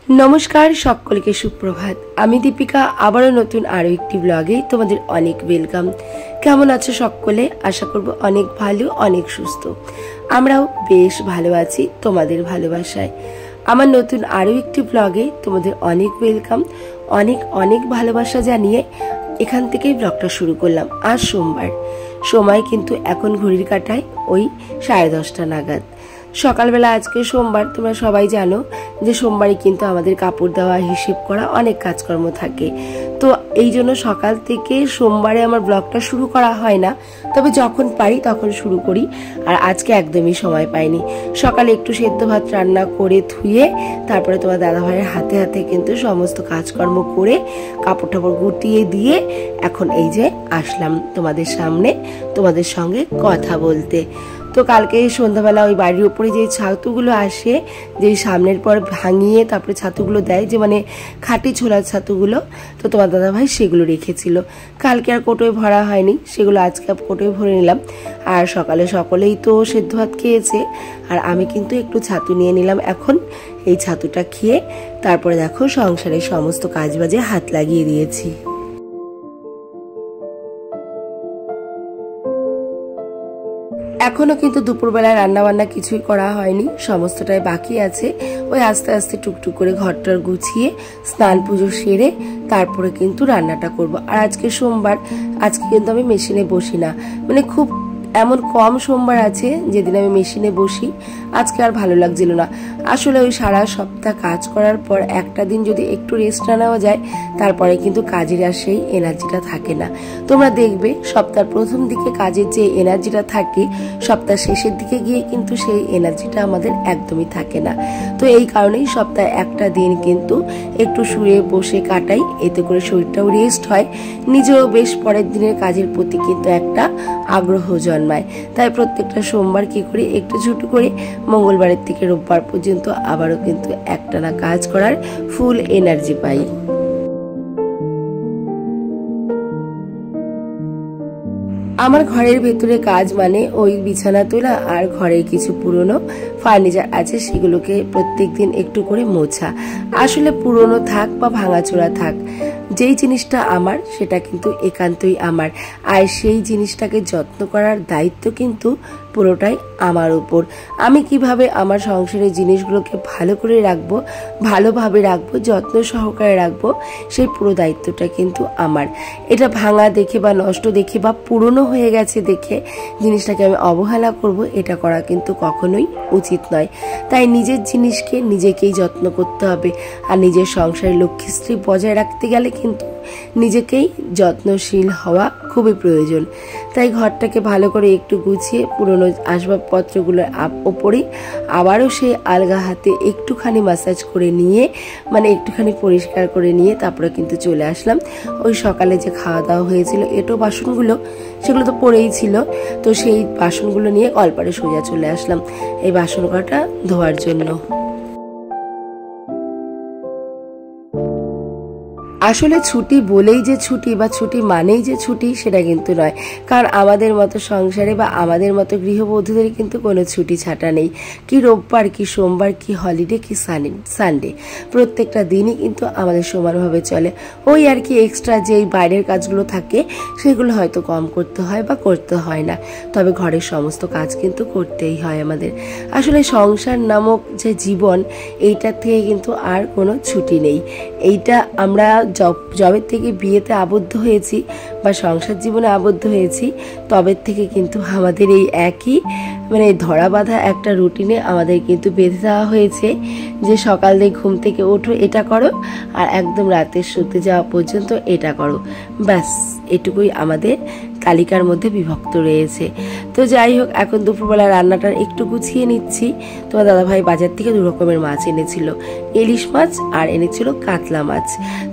नमस्कार सकलके सुप्रभात। आमी दीपिका आबारो नतून आरो एकटी ब्लगे तोमादेर अनेक वेलकाम। केमन आछो सकले? आशा करब अनेक भालो अनेक सुस्थ। आमराओ बेश भालो आछि तोमादेर भालोबासाय। आमार नतून आरो एकटी ब्लगे तोमादेर अनेक वेलकाम, अनेक अनेक भालोबासा जानिए एखान थेकेई ब्लगटा शुरू करलाम। आज सोमवार, समय किन्तु एखन घड़िर काटाय ओई 10:30 नागाद। सकाल बेला आज के सोमवार, तुम्हारा सबाई जानो जे सोमवारे किन्तु आमादेर कापड़ देওয়া हिसेब करा अनेक काजकर्म थाके। तो এই জন্য সকাল থেকে সোমবারে আমার ব্লগটা শুরু করা হয় না, তবে যখন পারি তখন শুরু করি। আর আজকে একদমই সময় পাইনি। সকালে একটু সেদ্ধ ভাত রান্না করে ধুয়ে তারপরে তোমার দাদা ভাইয়ের হাতে হাতে কিন্তু সমস্ত কাজকর্ম করে কাপড় টাপড় গুটিয়ে দিয়ে এখন এই যে আসলাম তোমাদের সামনে তোমাদের সঙ্গে কথা বলতে। তো কালকে সন্ধ্যাবেলা ওই বাড়ির উপরে যে ছাতুগুলো আসে, যে সামনের পর ভাঙিয়ে তারপরে ছাতুগুলো দেয়, যে মানে খাঁটি ছোলার ছাতুগুলো, তো তোমার দাদা ভাই সেগুলো রেখেছিল। কালকে আর কোটোয় ভরা হয়নি, সেগুলো আজকে কোটোয় ভরে নিলাম। আর সকালে সকলেই তো সেদ্ধ ভাত খেয়েছে, আর আমি কিন্তু একটু ছাতু নিয়ে নিলাম। এখন এই ছাতুটা খেয়ে তারপরে দেখো সংসারের সমস্ত কাজবাজে হাত লাগিয়ে দিয়েছি। এখনো কিন্তু দুপুরবেলা রান্না বান্না কিছুই করা হয়নি, সমস্তটাই বাকি আছে। ওই আস্তে আস্তে টুকটুক করে ঘরটার গুছিয়ে স্নান পুজো সেরে তারপরে কিন্তু রান্নাটা করব। আর আজকে সোমবার, আজকে কিন্তু আমি মেশিনে বসি না, মানে খুব এমন কম সোমবার আছে যেদিন আমি মেশিনে বসি। আজকে আর ভালো লাগছিল না। আসলে ওই সারা সপ্তাহ কাজ করার পর একটা দিন যদি একটু রেস্ট না নেওয়া যায়, তারপরে কিন্তু কাজের আর সেই এনার্জিটা থাকে না। তোমরা দেখবে সপ্তাহের প্রথম দিকে কাজের যে এনার্জিটা থাকে, সপ্তাহ শেষের দিকে গিয়ে কিন্তু সেই এনার্জিটা আমাদের একদমই থাকে না। তো এই কারণেই সপ্তাহে একটা দিন কিন্তু একটু শুয়ে বসে কাটাই, এতে করে শরীরটাও রেস্ট হয়, নিজেও বেশ পরের দিনের কাজের প্রতি কিন্তু একটা আগ্রহ জন্মায়। তাই প্রত্যেকটা সোমবার কি করি, একটু ছুটি করে মঙ্গলবারের থেকে রোববার পর্যন্ত আবারও কিন্তু একটানা কাজ করার ফুল এনার্জি পাই। আমার ঘরের ভেতরে কাজ মানে ওই বিছানা তোলা আর ঘরের কিছু পুরনো ফার্নিচার আছে, সেগুলোকে প্রত্যেকদিন একটু করে মোছা। আসলে পুরনো থাক বা ভাঙাচোরা থাক, যেই জিনিসটা আমার সেটা কিন্তু একান্তই আমার, আর সেই জিনিসটাকে যত্ন করার দায়িত্ব কিন্তু পুরোটাই আমার উপর। আমি কিভাবে আমার সংসারের জিনিসগুলোকে ভালো করে রাখবো, ভালোভাবে রাখবো, যত্ন সহকারে রাখবো, সেই পুরো দায়িত্বটা কিন্তু আমার। এটা ভাঙা দেখে বা নষ্ট দেখে বা পুরনো হয়ে গেছে দেখে জিনিসটাকে আমি অবহেলা করব, এটা করা কিন্তু কখনোই উচিত নয়। তাই নিজের জিনিসকে নিজেকেই যত্ন করতে হবে। আর নিজের সংসারের লক্ষ্মীশ্রী বজায় রাখতে গেলে কিন্তু নিজেকেই যত্নশীল হওয়া খুবই প্রয়োজন। তাই ঘরটাকে ভালো করে একটু গুছিয়ে পুরনো আসবাবপত্রগুলোর ওপরে আবারও সেই আলগা হাতে একটুখানি ম্যাসাজ করে নিয়ে, মানে একটুখানি পরিষ্কার করে নিয়ে তারপরে কিন্তু চলে আসলাম। ওই সকালে যে খাওয়া দাওয়া হয়েছিল এঁটো বাসনগুলো, সেগুলো তো পড়েই ছিল, তো সেই বাসনগুলো নিয়ে কলপারে সোজা চলে আসলাম এই বাসন কটা ধোয়ার জন্য। আসলে ছুটি বলেই যে ছুটি বা ছুটি মানেই যে ছুটি সেটা কিন্তু নয়, কারণ আমাদের মতো সংসারে বা আমাদের মতো গৃহবধূদের কিন্তু কোনো ছুটি ছাটা নেই। কি রোববার, কি সোমবার, কি হলিডে, কি সানডে, প্রত্যেকটা দিনই কিন্তু আমাদের সমানভাবে চলে। ওই আর কি এক্সট্রা যেই বাইরের কাজগুলো থাকে সেগুলো হয়তো কম করতে হয় বা করতে হয় না, তবে ঘরের সমস্ত কাজ কিন্তু করতেই হয় আমাদের। আসলে সংসার নামক যে জীবন, এইটার থেকে কিন্তু আর কোনো ছুটি নেই। এইটা আমরা জবের থেকে বিয়েতে আবদ্ধ হয়েছি বা সংসার জীবনে আবদ্ধ হয়েছি, তবের থেকে কিন্তু আমাদের এই একই মানে ধরা বাঁধা একটা রুটিনে আমাদের কিন্তু বেঁধে দেওয়া হয়েছে, যে সকাল দিয়ে ঘুম থেকে ওঠো এটা করো, আর একদম রাতে শুতে যাওয়া পর্যন্ত এটা করো, ব্যাস এটুকুই আমাদের তালিকার মধ্যে বিভক্ত রয়েছে। তো যাই হোক, এখন দুপুরবেলা রান্নাটা একটু গুছিয়ে নিচ্ছি। তোমার দাদাভাই বাজার থেকে 2 রকমের মাছ এনেছিল, ইলিশ মাছ আর এনেছিল কাতলা মাছ।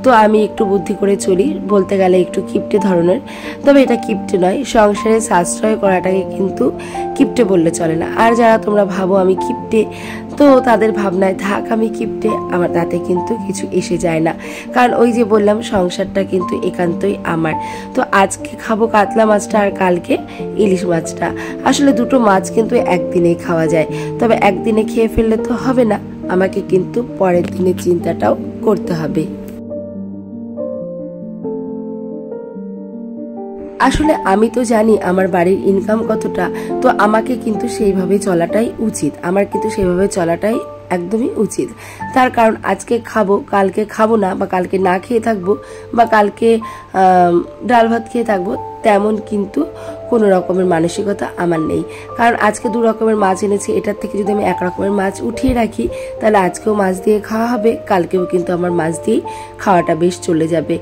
তো আমি একটু বুদ্ধি করে চলি, বলতে গেলে একটু কিপটে ধরনের, তবে এটা কিপটে নয়, সংসারে সাশ্রয় করাটাকে কিন্তু কিপটে বললে চলে না। আর যারা তোমরা ভাবো আমি কিপটে, তো তাদের ভাবনায় থাক আমি কিপটে, আমার তাতে কিন্তু কিছু এসে যায় না, কারণ ওই যে বললাম সংসারটা কিন্তু একান্তই আমার। তো আজকে খাবো কাতলা মাছটা আর কালকে ইলিশ মাছটা। আসলে দুটো মাছ কিন্তু একদিনেই খাওয়া যায়, তবে একদিনে খেয়ে ফেললে তো হবে না, আমাকে কিন্তু পরের দিনের চিন্তাটাও করতে হবে। আসলে আমি তো জানি আমার বাড়ির ইনকাম কতটা, তো আমাকে কিন্তু সেইভাবে চলাটাই উচিত, আমার কিন্তু সেইভাবে চলাটাই একদমই উচিত। তার কারণ আজকে খাবো, কালকে খাবো না, বা কালকে না খেয়ে থাকবো, বা কালকে ডাল ভাত খেয়ে থাকবো, তেমন কিন্তু কোনো রকমের মানসিকতা আমার নেই। কারণ আজকে 2 রকমের মাছ এনেছি, এটার থেকে যদি আমি 1 রকমের মাছ উঠিয়ে রাখি, তাহলে আজকেও মাছ দিয়ে খাওয়া হবে, কালকেও কিন্তু আমার মাছ দিয়েই খাওয়াটা বেশ চলে যাবে।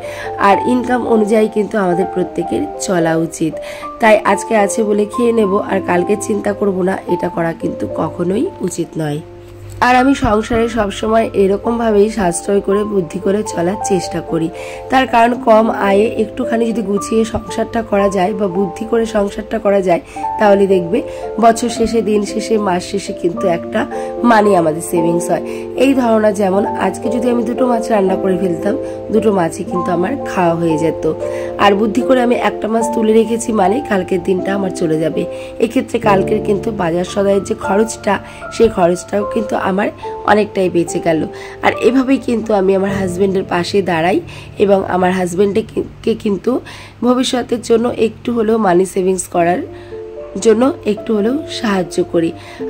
আর ইনকাম অনুযায়ী কিন্তু আমাদের প্রত্যেকের চলা উচিত। তাই আজকে আছে বলে খেয়ে নেব আর কালকে চিন্তা করব না, এটা করা কিন্তু কখনোই উচিত নয়। আর আমি সংসারে সবসময় এরকমভাবেই সাশ্রয় করে বুদ্ধি করে চলার চেষ্টা করি। তার কারণ কম আয়ে একটুখানি যদি গুছিয়ে সংসারটা করা যায় বা বুদ্ধি করে সংসারটা করা যায়, তাহলে দেখবে বছর শেষে, দিন শেষে, মাস শেষে কিন্তু একটা মানি আমাদের সেভিংস হয়। এই ধারণা যেমন আজকে যদি আমি 2টো মাছ রান্না করে ফেলতাম, 2টো মাছই কিন্তু আমার খাওয়া হয়ে যেত। আর বুদ্ধি করে আমি একটা মাছ তুলে রেখেছি মানে কালকের দিনটা আমার চলে যাবে। এক্ষেত্রে কালকের কিন্তু বাজার সদাইয়ের যে খরচটা, সেই খরচটাও কিন্তু আমার অনেকটাই বেঁচে গেল। আর এভাবেই কিন্তু আমি আমার হাজবেন্ডের পাশে দাঁড়াই এবং আমার হাজবেন্ডকে কিন্তু ভবিষ্যতের জন্য একটু হলেও মানি সেভিংস করার জন্য একটু হলেও সাহায্য করি।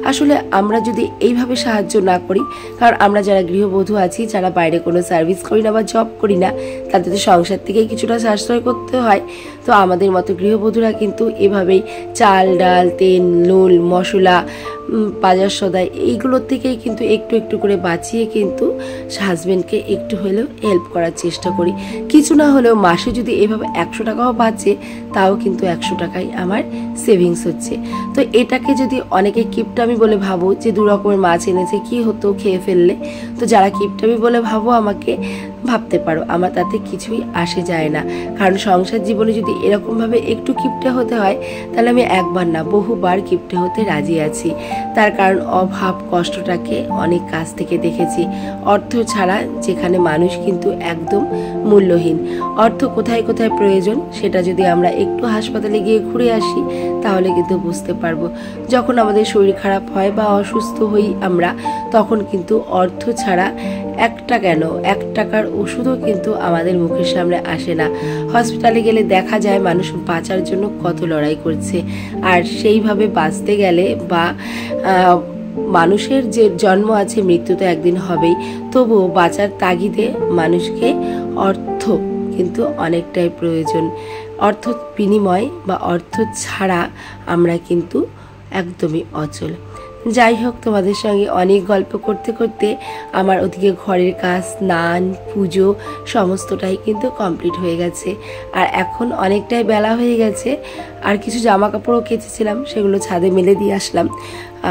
আসলে আমরা যদি এইভাবে সাহায্য না করি, কারণ আমরা যারা গৃহবধূ আছি, যারা বাইরে কোনো সার্ভিস করি না বা জব করি না, তাদের তো সংসার থেকেই কিছুটা সাশ্রয় করতে হয়। তো আমাদের মতো গৃহবধূরা কিন্তু এভাবেই চাল, ডাল, তেল, নুন, মশলা, বাজার সদাই এইগুলোর থেকেই কিন্তু একটু একটু করে বাঁচিয়ে কিন্তু হাজবেন্ডকে একটু হলেও হেল্প করার চেষ্টা করি। কিছু না হলেও মাসে যদি এভাবে 100 টাকাও বাঁচে, তাও কিন্তু 100 টাকাই আমার সেভিংস হচ্ছে। তো এটাকে যদি অনেকে কিপটামি বলে ভাবো যে 2 রকমের মাছ এনেছে, কি হতো খেয়ে ফেললে, তো যারা কিপটামি বলে ভাবো আমাকে, ভাবতে পারো, আমার তাতে কিছুই আসে যায় না। কারণ সংসার জীবনে যদি এরকমভাবে একটু কিপটে হতে হয়, তাহলে আমি একবার না বহুবার কিপটে হতে রাজি আছি। তার কারণ অভাব কষ্টটাকে অনেক কাছ থেকে দেখেছি। অর্থ ছাড়া যেখানে মানুষ কিন্তু একদম মূল্যহীন। অর্থ কোথায় কোথায় প্রয়োজন, সেটা যদি আমরা একটু হাসপাতালে গিয়ে ঘুরে আসি, তাহলে কিন্তু বুঝতে পারবো। যখন আমাদের শরীর খারাপ হয় বা অসুস্থ হই আমরা, তখন কিন্তু অর্থ ছাড়া একটা কেন 1 টাকার ওষুধও কিন্তু আমাদের মুখের সামনে আসে না। হসপিটালে গেলে দেখা যায় মানুষ বাঁচার জন্য কত লড়াই করছে। আর সেইভাবে বাঁচতে গেলে বা মানুষের যে জন্ম আছে, মৃত্যু তো একদিন হবেই, তবুও বাঁচার তাগিদে মানুষকে অর্থ কিন্তু অনেকটাই প্রয়োজন। অর্থ বিনিময় বা অর্থ ছাড়া আমরা কিন্তু একদমই অচল। যাই হোক, তোমাদের সঙ্গে অনেক গল্প করতে করতে আমার ওদিকে ঘরের কাজ, স্নান, পুজো সমস্তটাই কিন্তু কমপ্লিট হয়ে গেছে। আর এখন অনেকটাই বেলা হয়ে গেছে। আর কিছু জামা কাপড়ও কেচেছিলাম, সেগুলো ছাদে মেলে দিয়ে আসলাম।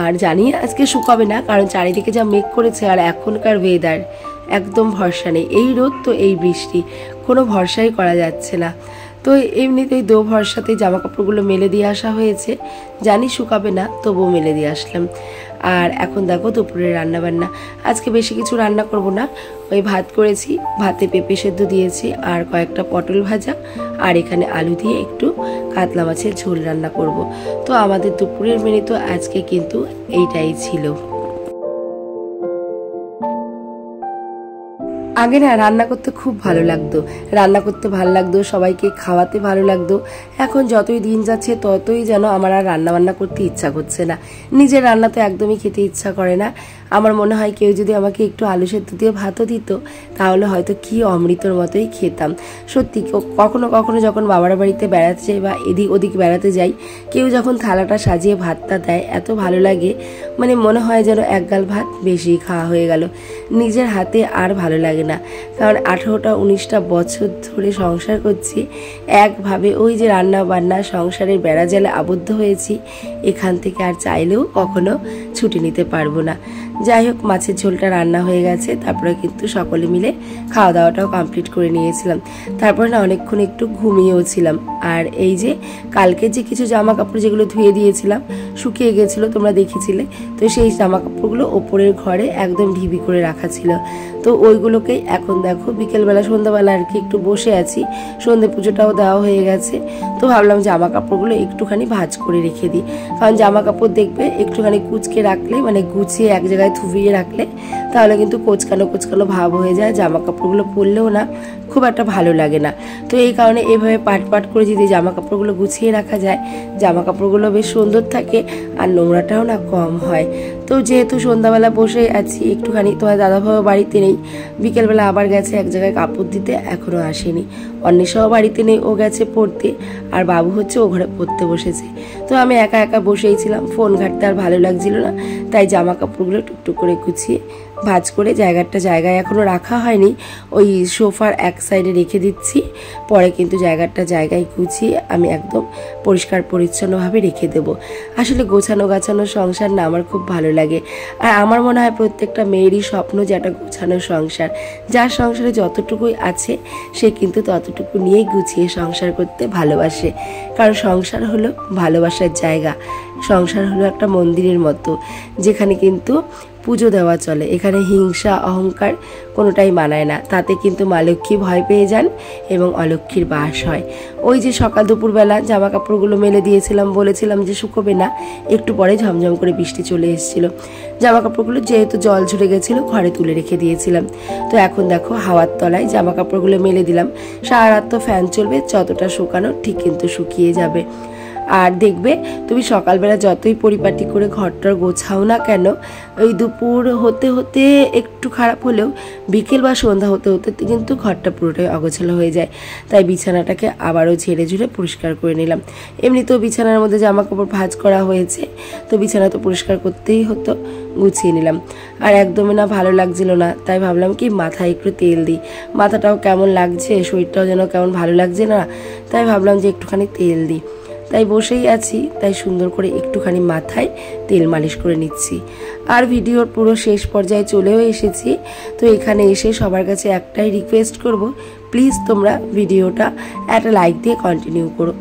আর জানি আজকে শুকাবে না, কারণ চারিদিকে যা মেঘ করেছে, আর এখনকার ওয়েদার একদম ভরসা নেই। এই রোদ তো এই বৃষ্টি, কোনো ভরসাই করা যাচ্ছে না। তো এমনিতেই দো ভরসাতেই জামা কাপড়গুলো মেলে দিয়ে আসা হয়েছে, জানি শুকাবে না, তবুও মেলে দিয়ে আসলাম। আর এখন দেখো দুপুরের রান্নাবান্না। আজকে বেশি কিছু রান্না করব না, ওই ভাত করেছি, ভাতে পেঁপে সেদ্ধ দিয়েছি, আর কয়েকটা পটল ভাজা, আর এখানে আলু দিয়ে একটু কাতলা মাছের ঝোল রান্না করব। তো আমাদের দুপুরের মেনু তো আজকে কিন্তু এইটাই ছিল। আগে না রান্না করতে খুব ভালো লাগতো, রান্না করতে ভালো লাগতো, সবাইকে খাওয়াতে ভালো লাগতো। এখন যতই দিন যাচ্ছে ততই যেন আমার আর রান্না বান্না করতে ইচ্ছা করছে না। নিজের রান্না তো একদমই খেতে ইচ্ছা করে না। আমার মনে হয় কেউ যদি আমাকে একটু আলু সেদ্ধ দিয়ে ভাতও দিত, তাহলে হয়তো কি অমৃতর মতোই খেতাম। সত্যি কখনো কখনো যখন বাবার বাড়িতে বেড়াতে যাই বা এদিক ওদিক বেড়াতে যাই, কেউ যখন থালাটা সাজিয়ে ভাতটা দেয়, এত ভালো লাগে, মানে মনে হয় যেন 1 গাল ভাত বেশি খাওয়া হয়ে গেল। নিজের হাতে আর ভালো লাগে না, কারণ 18টা 19টা বছর ধরে সংসার করছি একভাবে। ওই যে রান্না বান্না সংসারের বেড়াজালে আবদ্ধ হয়েছি, এখান থেকে আর চাইলেও কখনো ছুটি নিতে পারবো না। যাই হোক, মাছের ঝোলটা রান্না হয়ে গেছে, তারপরে কিন্তু সকলে মিলে খাওয়া দাওয়াটাও কমপ্লিট করে নিয়েছিলাম। তারপরে না অনেকক্ষণ একটু ঘুমিয়েও ছিলাম। আর এই যে কালকে যে কিছু জামা কাপড় যেগুলো ধুয়ে দিয়েছিলাম, শুকিয়ে গেছিলো, তোমরা দেখেছিলে, তো সেই জামা কাপড়গুলো ওপরের ঘরে একদম ঢিবি করে রাখা ছিল। তো ওইগুলোকেই এখন দেখো বিকেলবেলা সন্ধ্যাবেলা আর কি একটু বসে আছি, সন্ধ্যে পুজোটাও দেওয়া হয়ে গেছে। তো ভাবলাম জামা কাপড়গুলো একটুখানি ভাঁজ করে রেখে দিই, কারণ জামা কাপড় দেখবে একটুখানি কুচকে রাখলে, মানে গুছিয়ে এক জায়গায় জায়গায় ধুবিয়ে রাখলে তাহলে কিন্তু কোচকানো কোচকানো ভাব হয়ে যায়, জামা কাপড়গুলো পরলেও না খুব একটা ভালো লাগে না। তো এই কারণে এইভাবে পাট পাট করে যদি জামা কাপড়গুলো গুছিয়ে রাখা যায়, জামা কাপড়গুলো বেশ সুন্দর থাকে আর নোংরাটাও না কম হয়। তো যেহেতু সন্ধ্যাবেলা বসে আছি একটুখানি, তোমার দাদাভাইও বাড়িতে নেই, বিকেলবেলা আবার গেছে এক জায়গায় কাপড় দিতে, এখনও আসেনি। অন্বেষাও বাড়িতে নেই, ও গেছে পড়তে, আর বাবু হচ্ছে ও ঘরে পড়তে বসেছে। তো আমি একা একা বসেই ছিলাম, ফোন ঘাঁটতে আর ভালো লাগছিল না, তাই জামা কাপড়গুলো টুকটুক করে গুছিয়ে ভাঁজ করে জায়গায় এখনও রাখা হয়নি, ওই সোফার এক সাইডে রেখে দিচ্ছি। পরে কিন্তু জায়গায় গুছিয়ে আমি একদম পরিষ্কার পরিচ্ছন্নভাবে রেখে দেব। আসলে গোছানো গাছানো সংসার না আমার খুব ভালো লাগে, আর আমার মনে হয় প্রত্যেকটা মেয়েরই স্বপ্ন যে একটা গোছানো সংসার। যার সংসারে যতটুকুই আছে সে কিন্তু ততটুকু নিয়েই গুছিয়ে সংসার করতে ভালোবাসে, কারণ সংসার হলো ভালোবাসার জায়গা। সংসার হলো একটা মন্দিরের মতো, যেখানে কিন্তু পুজো দেওয়া চলে। এখানে হিংসা অহংকার কোনোটাই মানায় না, তাতে কিন্তু মা লক্ষ্মী ভয় পেয়ে যান এবং অলক্ষ্মীর বাস হয়। ওই যে সকাল দুপুরবেলা জামা কাপড়গুলো মেলে দিয়েছিলাম, বলেছিলাম যে শুকোবে না, একটু পরে ঝমঝম করে বৃষ্টি চলে এসেছিল। জামা কাপড়গুলো যেহেতু জল ঝরে গেছিলো ঘরে তুলে রেখে দিয়েছিলাম। তো এখন দেখো হাওয়ার তলায় জামা কাপড়গুলো মেলে দিলাম। সারা রাত তো ফ্যান চলবে, যতটা শুকানো ঠিক কিন্তু শুকিয়ে যাবে। আর দেখবে তুমি সকালবেলা যতই পরিপাটি করে ঘরটার গোছাও না কেন, ওই দুপুর হতে হতে একটু খারাপ হলেও বিকেল বা সন্ধ্যা হতে হতে কিন্তু ঘরটা পুরোটাই অগোছালো হয়ে যায়। তাই বিছানাটাকে আবারও ঝেড়ে ঝুড়ে পরিষ্কার করে নিলাম। এমনিতেও বিছানার মধ্যে জামা কাপড় ভাঁজ করা হয়েছে, তো বিছানা তো পরিষ্কার করতেই হতো, গুছিয়ে নিলাম। আর একদমই না ভালো লাগছিল না, তাই ভাবলাম কি মাথায় একটু তেল দিই, মাথাটাও কেমন লাগছে, শরীরটাও যেন কেমন ভালো লাগছে না, তাই ভাবলাম যে একটুখানি তেল দিই। তাই বসেই আছি, তাই সুন্দর করে একটুখানি মাথায় তেল মালিশ করে নিচ্ছি। আর ভিডিওর পুরো শেষ পর্যায়ে চলেও এসেছি। তো এখানে এসে সবার কাছে একটাই রিকোয়েস্ট করব, প্লিজ তোমরা ভিডিওটা একটা লাইক দিয়ে কন্টিনিউ করো,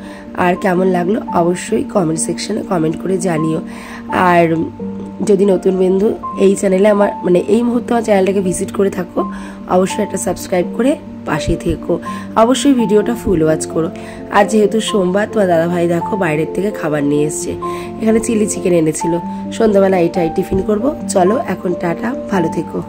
আর কেমন লাগলো অবশ্যই কমেন্ট সেকশনে কমেন্ট করে জানিও। আর যদি নতুন বন্ধু এই চ্যানেলে আমার এই মুহূর্তে আমার চ্যানেলটাকে ভিজিট করে থাকো, অবশ্যই একটা সাবস্ক্রাইব করে পাশে থেকো, অবশ্যই ভিডিওটা ফুল ওয়াচ করো। আর যেহেতু সোমবার, তোমার দাদাভাই দেখো বাইরের থেকে খাবার নিয়ে এসছে, এখানে চিলি চিকেন এনেছিল, সন্ধ্যাবেলা এটাই টিফিন করব। চলো এখন টাটা, ভালো থেকো।